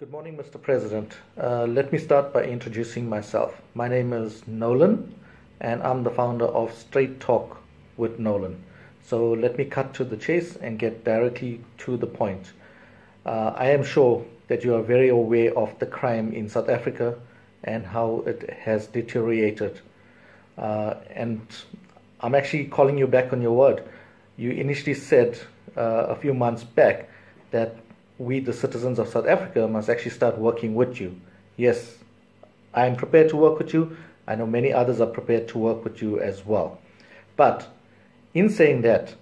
Good morning, Mr. President. Let me start by introducing myself. My name is Nolan, and I'm the founder of Straight Talk with Nolan. So let me cut to the chase and get directly to the point. I am sure that you are very aware of the crime in South Africa and how it has deteriorated. And I'm actually calling you back on your word. You initially said a few months back that we, the citizens of South Africa, must actually start working with you. Yes, I am prepared to work with you. I know many others are prepared to work with you as well. But in saying that,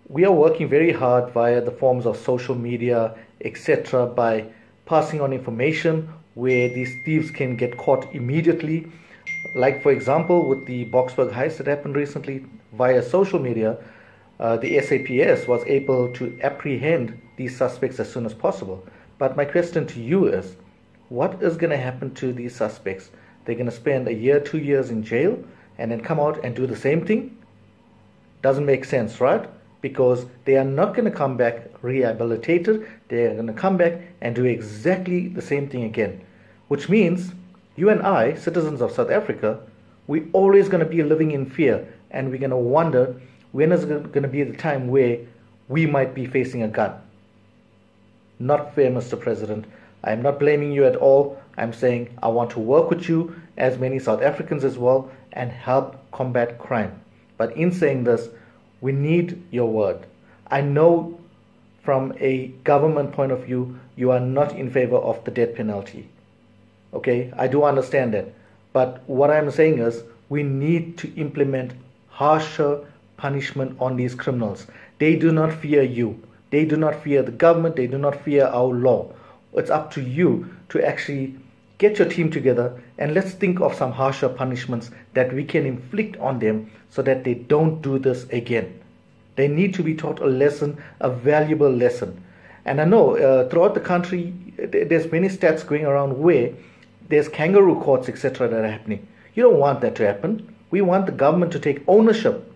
we are working very hard via the forms of social media, etc., by passing on information where these thieves can get caught immediately. Like, for example, with the Boksburg heist that happened recently, via social media, the SAPS was able to apprehend these suspects as soon as possible. But my question to you is, what is going to happen to these suspects? They're going to spend a year, 2 years in jail and then come out and do the same thing? Doesn't make sense, right? Because they are not going to come back rehabilitated. They are going to come back and do exactly the same thing again. Which means you and I, citizens of South Africa, we're always going to be living in fear, and we're going to wonder, when is it going to be the time where we might be facing a gun? Not fair, Mr. President. I'm not blaming you at all. I'm saying I want to work with you, as many South Africans as well, and help combat crime. But in saying this, we need your word. I know from a government point of view, you are not in favor of the death penalty. Okay, I do understand that. But what I'm saying is, we need to implement harsher punishment on these criminals. They do not fear you. They do not fear the government. They do not fear our law. It's up to you to actually get your team together and let's think of some harsher punishments that we can inflict on them so that they don't do this again. They need to be taught a lesson, a valuable lesson. And I know throughout the country, there's many stats going around where there's kangaroo courts, etc. that are happening. You don't want that to happen. We want the government to take ownership.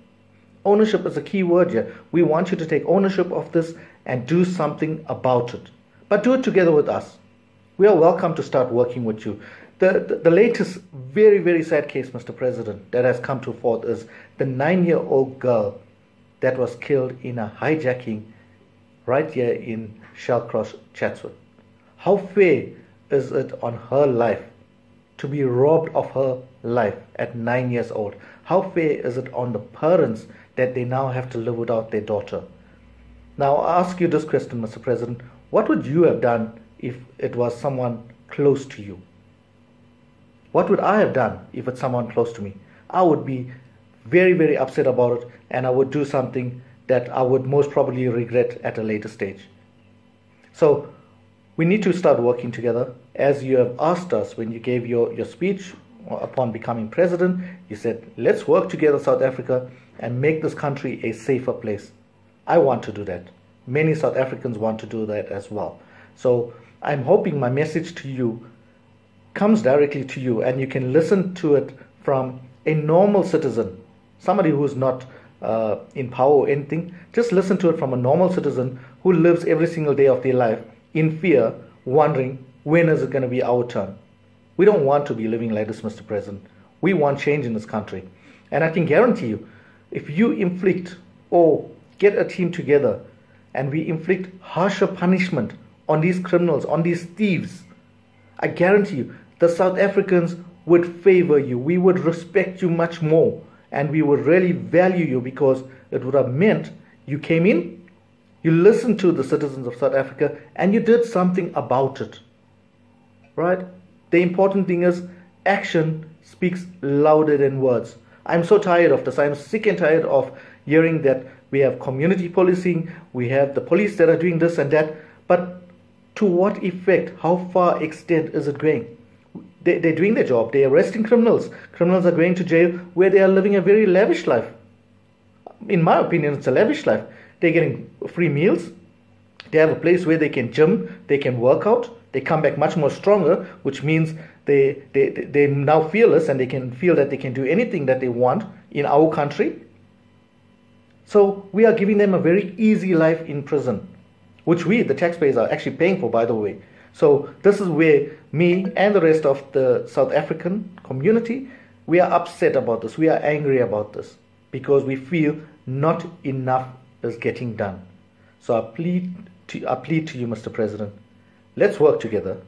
Ownership is a key word here. We want you to take ownership of this and do something about it. But do it together with us. We are welcome to start working with you. The latest very, very sad case, Mr. President, that has come to forth is the 9-year-old girl that was killed in a hijacking right here in Shellcross, Chatsworth. How fair is it on her life to be robbed of her life at 9 years old? How fair is it on the parents that they now have to live without their daughter? Now, I ask you this question, Mr. President. What would you have done if it was someone close to you? What would I have done if it's someone close to me? I would be very, very upset about it, and I would do something that I would most probably regret at a later stage. So, we need to start working together. As you have asked us when you gave your speech upon becoming president, you said, let's work together, South Africa, and make this country a safer place. I want to do that. Many South Africans want to do that as well. So I'm hoping my message to you comes directly to you and you can listen to it from a normal citizen, somebody who's not in power or anything. Just listen to it from a normal citizen who lives every single day of their life in fear, wondering, when is it going to be our turn? We don't want to be living like this, Mr. President. We want change in this country. And I can guarantee you, if you inflict or get a team together and we inflict harsher punishment on these criminals, on these thieves, I guarantee you, the South Africans would favor you. We would respect you much more. And we would really value you because it would have meant you came in, you listened to the citizens of South Africa, and you did something about it. Right? The important thing is action speaks louder than words. I'm so tired of this. I'm sick and tired of hearing that we have community policing, we have the police that are doing this and that. But to what effect? How far extent is it going? They're doing their job. They're arresting criminals. Criminals are going to jail where they are living a very lavish life. In my opinion, it's a lavish life. They're getting free meals. They have a place where they can gym, they can work out. They come back much more stronger, which means they're now fearless and they can feel that they can do anything that they want in our country. So we are giving them a very easy life in prison, which we, the taxpayers, are actually paying for, by the way. So this is where me and the rest of the South African community, we are upset about this. We are angry about this because we feel not enough is getting done. So I plead to you, Mr. President, let's work together.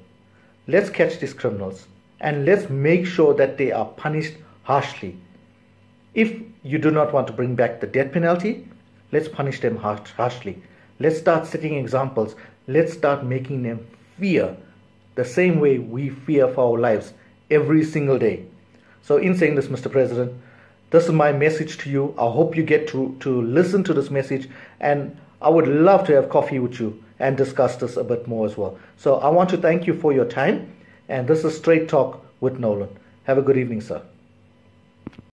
Let's catch these criminals and let's make sure that they are punished harshly. If you do not want to bring back the death penalty, let's punish them harshly. Let's start setting examples. Let's start making them fear the same way we fear for our lives every single day. So in saying this, Mr. President, this is my message to you. I hope you get to listen to this message, and I would love to have coffee with you and discuss this a bit more as well. So I want to thank you for your time, and this is Straight Talk with Nolan. Have a good evening, sir.